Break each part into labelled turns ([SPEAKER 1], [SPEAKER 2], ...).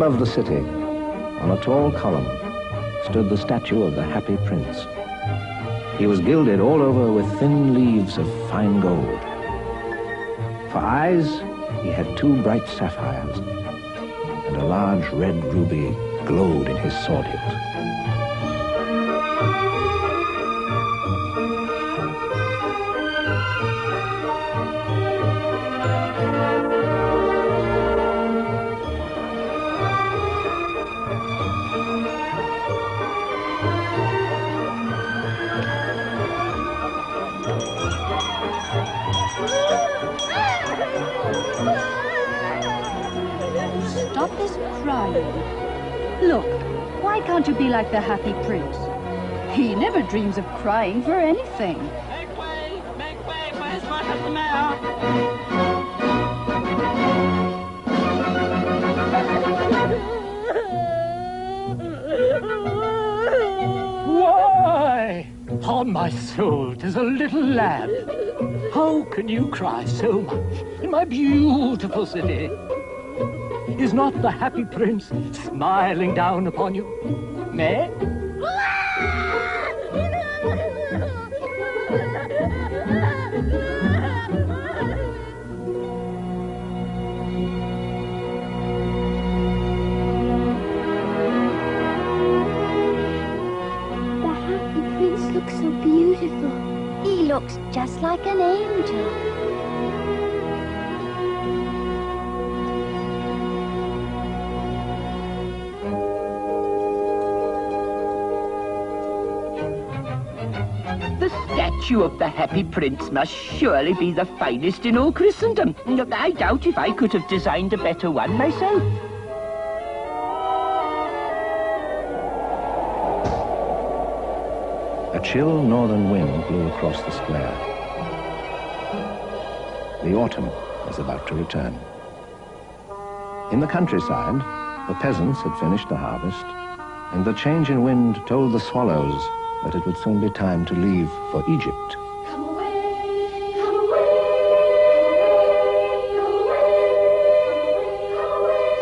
[SPEAKER 1] above the city, on a tall column, stood the statue of the Happy Prince. He was gilded all over with thin leaves of fine gold. For eyes, he had 2 bright sapphires, and a large red ruby glowed in his sword hilt.
[SPEAKER 2] Stop this crying. Look, why can't you be like the Happy Prince? He never dreams of crying for anything.
[SPEAKER 3] Make way! Make way! Where's my happy mare?
[SPEAKER 4] Why? On my soul, 'tis a little lad. How can you cry so much in my beautiful city? Is not the Happy Prince smiling down upon you? Nay?
[SPEAKER 5] The Happy Prince looks so beautiful. He looks just like an angel.
[SPEAKER 6] The statue of the Happy Prince must surely be the finest in all Christendom. I doubt if I could have designed a better one myself.
[SPEAKER 1] A chill northern wind blew across the square. The autumn was about to return. In the countryside, the peasants had finished the harvest, and the change in wind told the swallows that it would soon be time to leave for Egypt.
[SPEAKER 5] Come away, come away, come away, come away,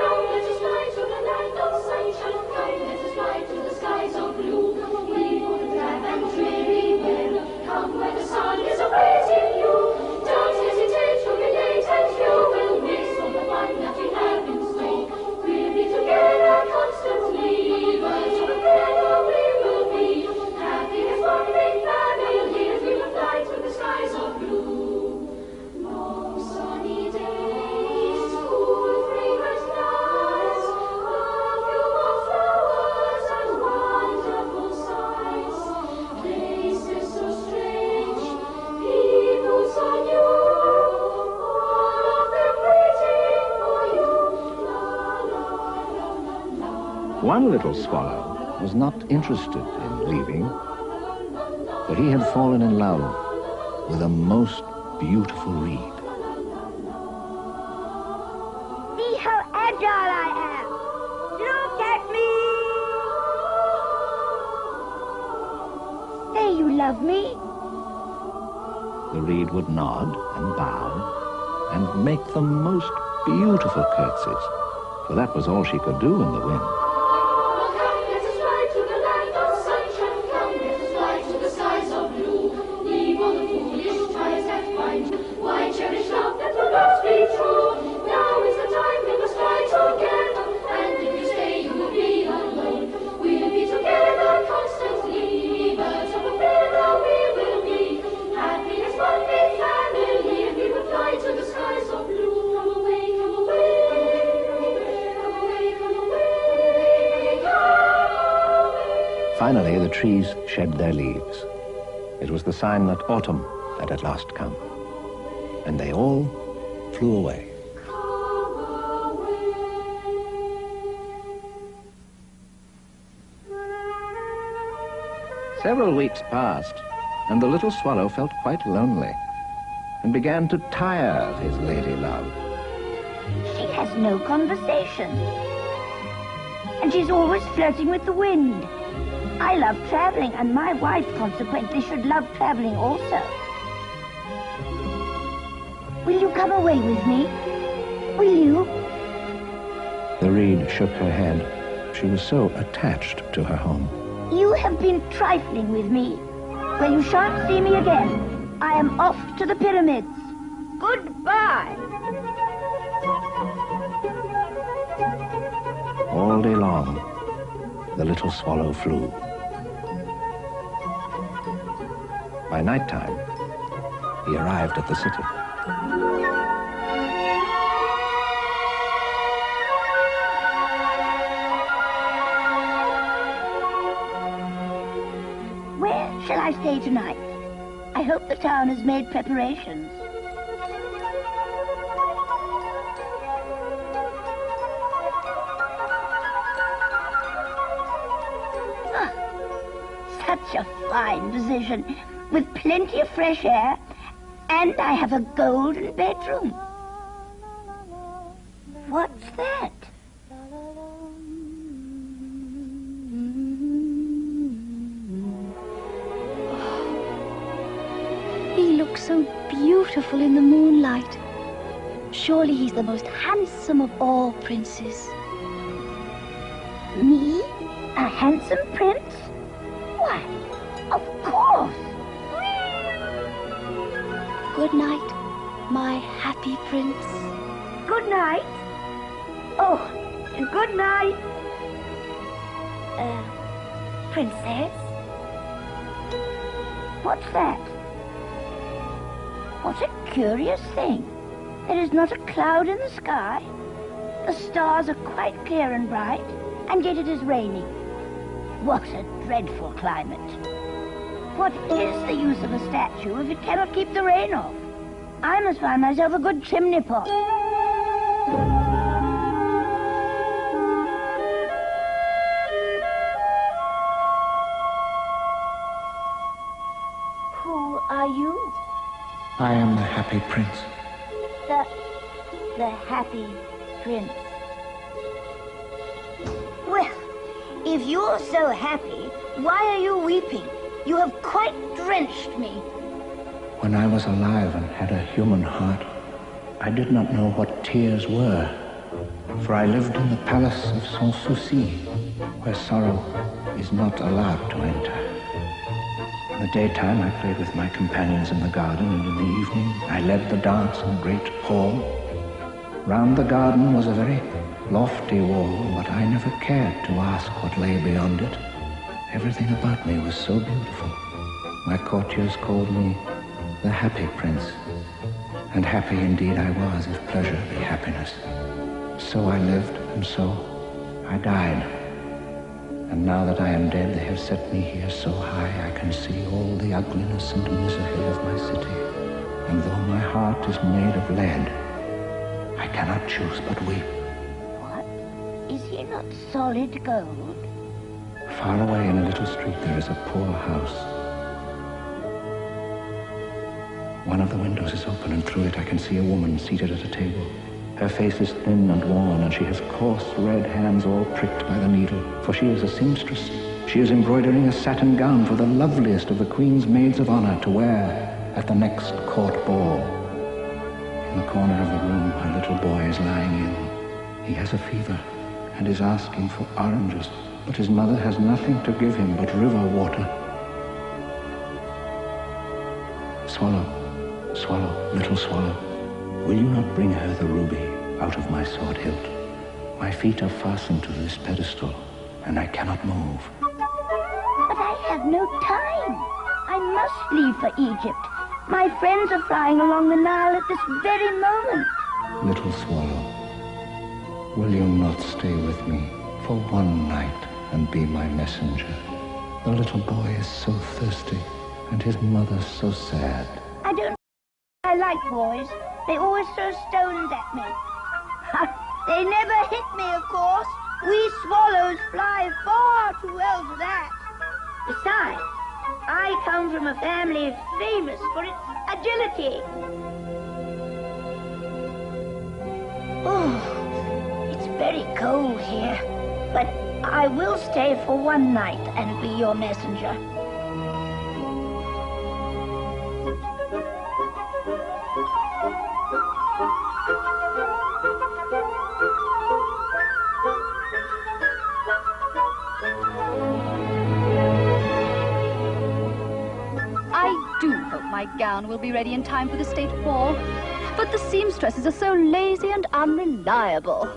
[SPEAKER 5] come, let us fly to the land of sunshine, come, let us fly to the skies of blue, we would drab and dreary weather, come where the sun is awaiting you, don't hesitate to relate and you will miss all the fun that we have in store, we'll be together constantly, birds of a feather we will be, happy as one big family, we will fly to the skies of blue. Long sunny days, cool fragrant nights, perfume of flowers and wonderful sights, places so strange, people so new, all of them waiting for you. La la la la la.
[SPEAKER 1] One little swallow was not interested in leaving, for he had fallen in love with a most beautiful reed.
[SPEAKER 5] See how agile I am. Look at me. Say you love me.
[SPEAKER 1] The reed would nod and bow and make the most beautiful curtsies, for that was all she could do in the wind.
[SPEAKER 5] Come, let us fly to the land of sunshine. Come, let us fly to the skies of blue. Leave all the foolish ties that bind you. Why cherish love that will not be true? Now is the time we must fly together. And if you stay, you will be alone. We'll be together constantly. Birds of a feather we will be. Happy as one big family. And we will fly to the skies of blue. Come away, come away. Come away, come away, come away.
[SPEAKER 1] Finally, the trees shed their leaves. It was the sign that autumn had at last come. And they all flew away. Several weeks passed, and the little swallow felt quite lonely and began to tire of his lady love.
[SPEAKER 5] She has no conversation. And she's always flirting with the wind. I love traveling, and my wife consequently should love traveling also. Will you come away with me? Will you?
[SPEAKER 1] The reed shook her head. She was so attached to her home.
[SPEAKER 7] You have been trifling with me. Well, you shan't see me again. I am off to the pyramids. Goodbye.
[SPEAKER 1] All day long, the little swallow flew. By nighttime, he arrived at the city.
[SPEAKER 7] Where shall I stay tonight? I hope the town has made preparations. Such a fine decision, with plenty of fresh air, and I have a golden bedroom. What's that?
[SPEAKER 2] He looks so beautiful in the moonlight. Surely he's the most handsome of all princes.
[SPEAKER 7] Me? A handsome prince? Why, of course.
[SPEAKER 2] Good night, my happy prince.
[SPEAKER 7] Good night. Oh, good night. Princess? What's that? What a curious thing. There is not a cloud in the sky. The stars are quite clear and bright, and yet it is raining. What a dreadful climate. What is the use of a statue if it cannot keep the rain off? I must find myself a good chimney pot. Who are you?
[SPEAKER 1] I am the happy prince.
[SPEAKER 7] The happy prince. Well, if you're so happy, why are you weeping? You have quite drenched me.
[SPEAKER 1] When I was alive and had a human heart, I did not know what tears were, for I lived in the palace of Sans Souci, where sorrow is not allowed to enter. In the daytime, I played with my companions in the garden, and in the evening, I led the dance in a great hall. Round the garden was a very lofty wall, but I never cared to ask what lay beyond it. Everything about me was so beautiful. My courtiers called me the happy prince, and happy indeed I was, if pleasure be happiness. So I lived, and so I died. And now that I am dead, they have set me here so high I can see all the ugliness and misery of my city. And though my heart is made of lead, I cannot choose but weep.
[SPEAKER 7] What? Is he not solid gold?
[SPEAKER 1] Far away in a little street there is a poor house. One of the windows is open, and through it I can see a woman seated at a table. Her face is thin and worn, and she has coarse red hands all pricked by the needle, for she is a seamstress. She is embroidering a satin gown for the loveliest of the Queen's maids of honor to wear at the next court ball. In the corner of the room, her little boy is lying ill. He has a fever and is asking for oranges, but his mother has nothing to give him but river water. Swallow, swallow, little swallow, will you not bring her the ruby out of my sword hilt? My feet are fastened to this pedestal, and I cannot move.
[SPEAKER 7] But I have no time. I must leave for Egypt. My friends are flying along the Nile at this very moment.
[SPEAKER 1] Little swallow, will you not stay with me for one night and be my messenger? The little boy is so thirsty, and his mother so sad.
[SPEAKER 7] I like boys. They always throw stones at me. They never hit me, of course. We swallows fly far too well for that. Besides, I come from a family famous for its agility. Oh, it's very cold here, but I will stay for one night and be your messenger.
[SPEAKER 2] my gown will be ready in time for the state ball. But the seamstresses are so lazy and unreliable.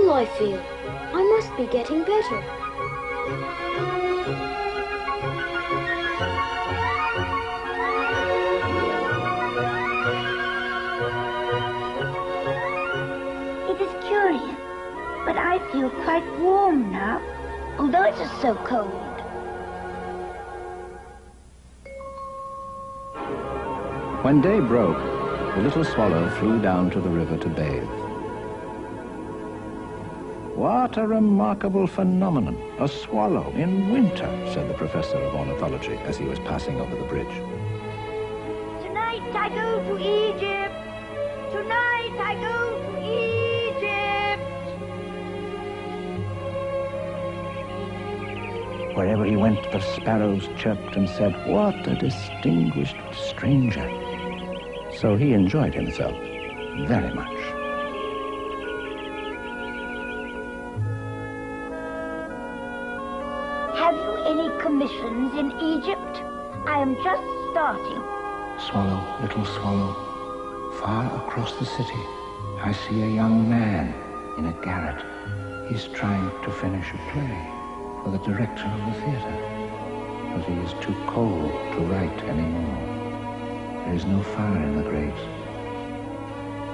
[SPEAKER 8] I feel. I must be getting better.
[SPEAKER 7] It is curious, but I feel quite warm now, although it is so cold.
[SPEAKER 1] When day broke, the little swallow flew down to the river to bathe. What a remarkable phenomenon, a swallow in winter, said the professor of ornithology as he was passing over the bridge.
[SPEAKER 7] Tonight I go to Egypt. Tonight I go to Egypt.
[SPEAKER 1] Wherever he went, the sparrows chirped and said, "What a distinguished stranger." So he enjoyed himself very much.
[SPEAKER 7] Have you any commissions in Egypt? I am just starting.
[SPEAKER 1] Swallow, little swallow, far across the city, I see a young man in a garret. He's trying to finish a play for the director of the theater, but he is too cold to write anymore. There is no fire in the grate,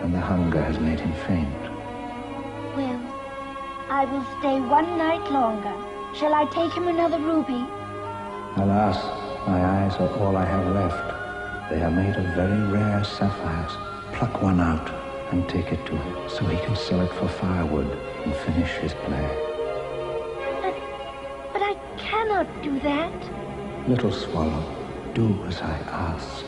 [SPEAKER 1] and the hunger has made him faint.
[SPEAKER 7] Well, I will stay one night longer. Shall I take him another ruby?
[SPEAKER 1] Alas, my eyes are all I have left. They are made of very rare sapphires. Pluck one out and take it to him so he can sell it for firewood and finish his play.
[SPEAKER 7] But I cannot do that.
[SPEAKER 1] Little swallow, do as I ask.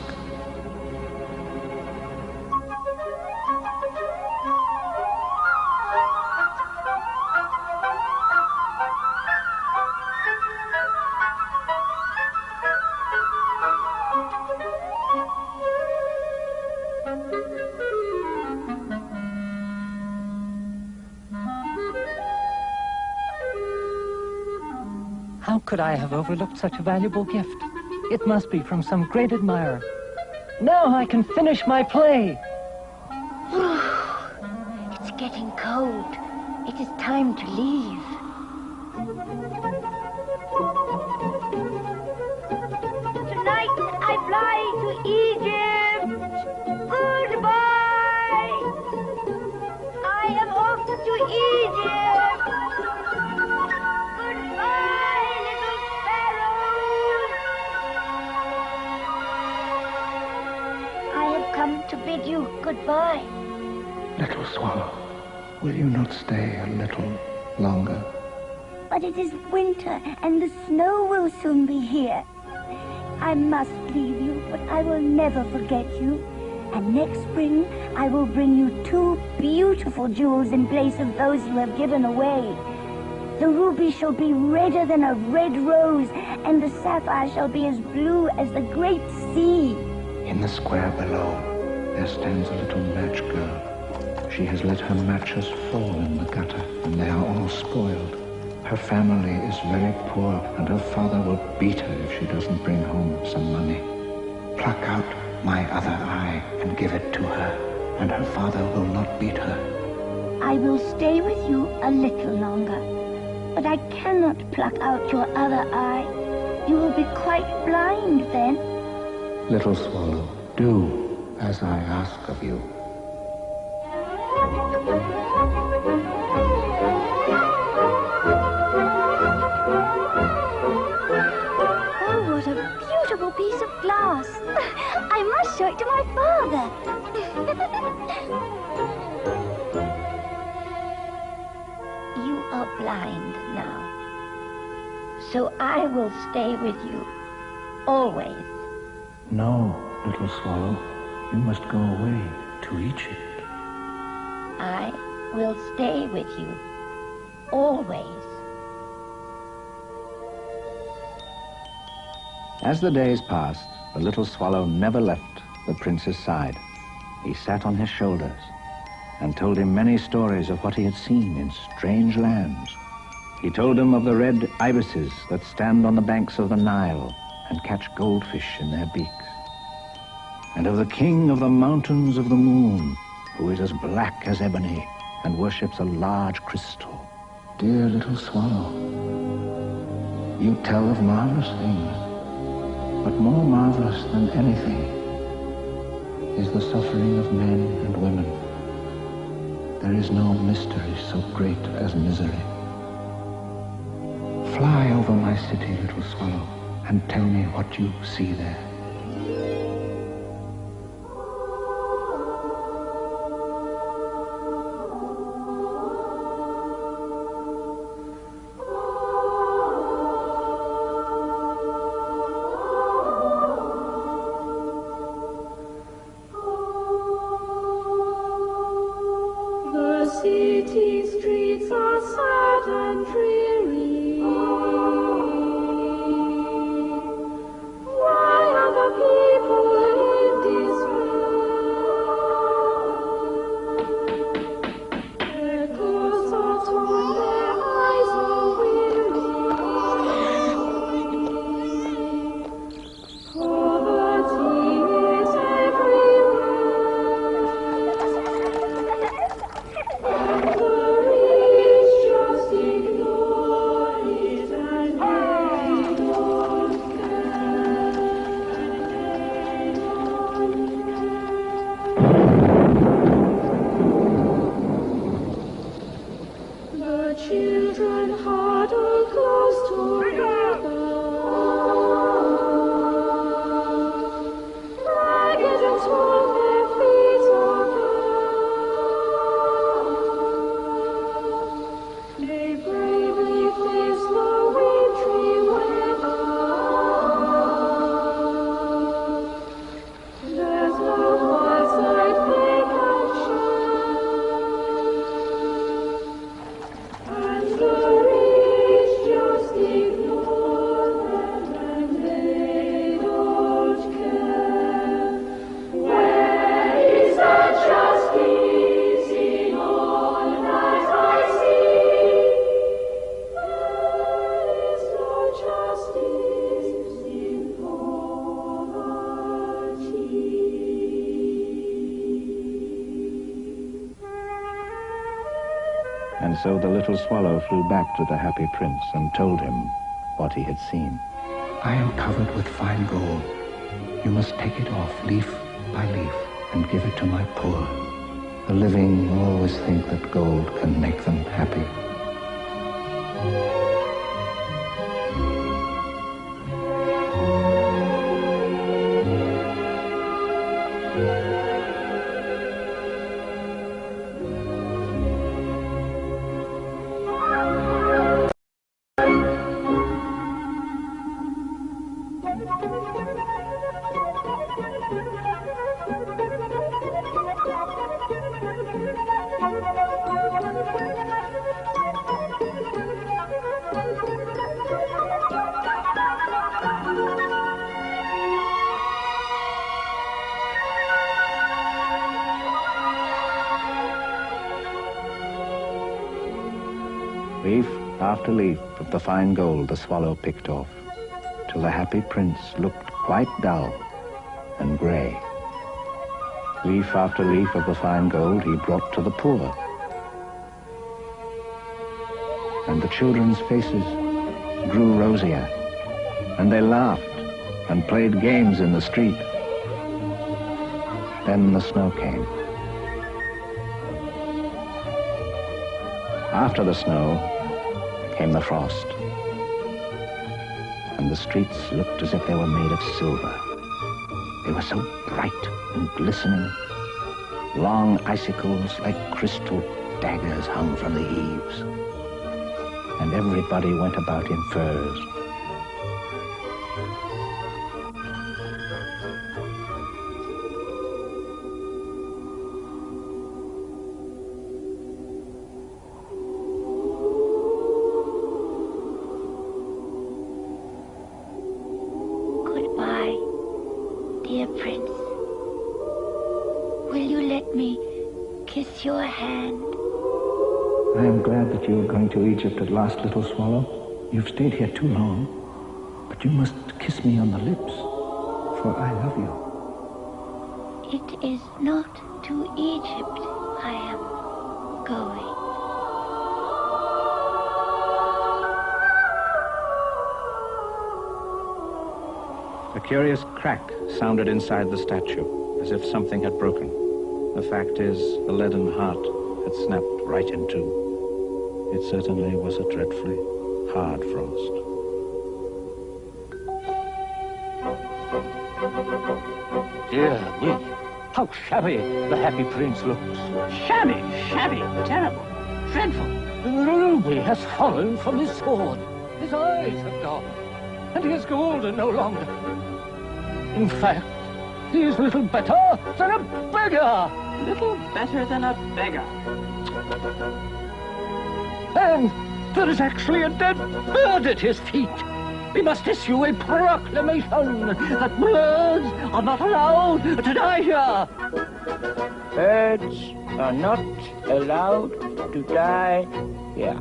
[SPEAKER 4] How could I have overlooked such a valuable gift? It must be from some great admirer. Now I can finish my play.
[SPEAKER 7] It's getting cold. It is time to leave. Tonight I fly to Egypt. Goodbye. I am off to Egypt. Goodbye, little sparrows. I have come to bid you goodbye.
[SPEAKER 1] Little swallow, will you not stay a little longer?
[SPEAKER 7] But it is winter, and the snow will soon be here. I must leave you, but I will never forget you. And next spring, I will bring you 2 beautiful jewels in place of those you have given away. The ruby shall be redder than a red rose, and the sapphire shall be as blue as the great sea.
[SPEAKER 1] In the square below, there stands a little match girl. She has let her matches fall in the gutter, and they are all spoiled. Her family is very poor, and her father will beat her if she doesn't bring home some money. Pluck out my other eye and give it to her, and her father will not beat her.
[SPEAKER 7] I will stay with you a little longer, but I cannot pluck out your other eye. You will be quite blind then.
[SPEAKER 1] Little swallow, do as I ask of you.
[SPEAKER 2] Oh, what a
[SPEAKER 7] You are blind now. So I will stay with you, always.
[SPEAKER 1] No, little swallow. You must go away to Egypt.
[SPEAKER 7] I will stay with you, always.
[SPEAKER 1] As the days passed, the little swallow never left the prince's side. He sat on his shoulders and told him many stories of what he had seen in strange lands. He told him of the red ibises that stand on the banks of the Nile and catch goldfish in their beaks, and of the king of the mountains of the moon, who is as black as ebony and worships a large crystal. Dear little swallow, you tell of marvelous things, but more marvelous than anything is the suffering of men and women. There is no mystery so great as misery. Fly over my city, little swallow, and tell me what you see there.
[SPEAKER 5] The city streets are sad and dreary. Why are the people in despair? Echoes are torn, their eyes are weary. Poverty is everywhere. The rich just ignore it and they don't care. The children huddle close together, ragged and torn, their feet are bare. They bravely face the wintry weather. There's no fireside they can share, and the rich just ignore them and they don't care. Where is the justice in all that I see? There is no justice in poverty.
[SPEAKER 1] And so the little swallow flew back to the happy prince and told him what he had seen. I am covered with fine gold. You must take it off leaf by leaf and give it to my poor. The living always think that gold can make them happy. Leaf after leaf of the fine gold the swallow picked off, till the happy prince looked quite dull and grey. Leaf after leaf of the fine gold he brought to the poor, and the children's faces grew rosier, and they laughed and played games in the street. Then the snow came. After the snow came the frost, and the streets looked as if they were made of silver. They were so bright and glistening. Long icicles like crystal daggers hung from the eaves. and everybody went about in furs.
[SPEAKER 7] Goodbye, dear Prince. Will you let me kiss your hand?
[SPEAKER 1] I am glad that you are going to Egypt at last, little swallow. You've stayed here too long, but you must kiss me on the lips, for I love you.
[SPEAKER 7] It is not to Egypt I am going.
[SPEAKER 1] A curious crack sounded inside the statue, as if something had broken. The fact is, the leaden heart had snapped right in two. It certainly was a dreadfully hard frost.
[SPEAKER 4] Dear me, how shabby the Happy Prince looks.
[SPEAKER 6] Shabby, shabby, terrible, dreadful.
[SPEAKER 4] The ruby has fallen from his sword. His eyes have gone, and he is golden no longer. In fact, he is little better than a beggar.
[SPEAKER 6] Little better than a beggar.
[SPEAKER 4] And there is actually a dead bird at his feet. We must issue a proclamation that birds are not allowed to die here.
[SPEAKER 6] Birds are not allowed to die here.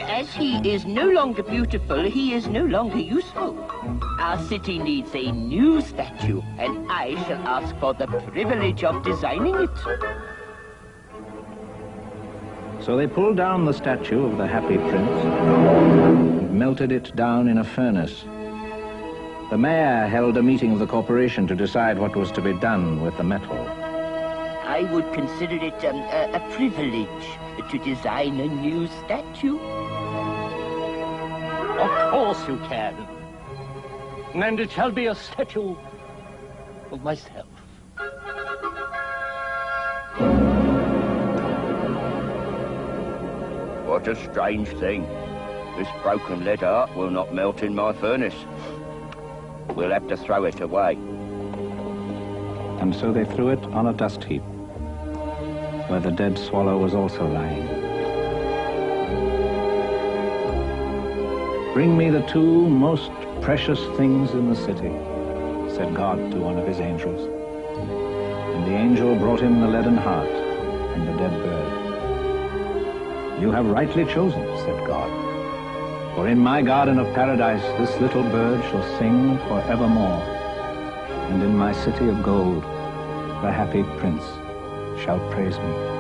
[SPEAKER 6] As he is no longer beautiful, he is no longer useful. Our city needs a new statue, and I shall ask for the privilege of designing it.
[SPEAKER 1] So they pulled down the statue of the Happy Prince and melted it down in a furnace. The mayor held a meeting of the corporation to decide what was to be done with the metal.
[SPEAKER 6] I would consider it a privilege to design a new statue.
[SPEAKER 4] Of course you can. And it shall be a statue of myself.
[SPEAKER 6] What a strange thing. This broken lead art will not melt in my furnace. We'll have to throw it away.
[SPEAKER 1] And so they threw it on a dust heap, where the dead swallow was also lying. Bring me the two most precious things in the city, said God to one of his angels. And the angel brought him the leaden heart and the dead bird. You have rightly chosen, said God. For in my garden of paradise this little bird shall sing forevermore. And in my city of gold the Happy Prince shall praise me.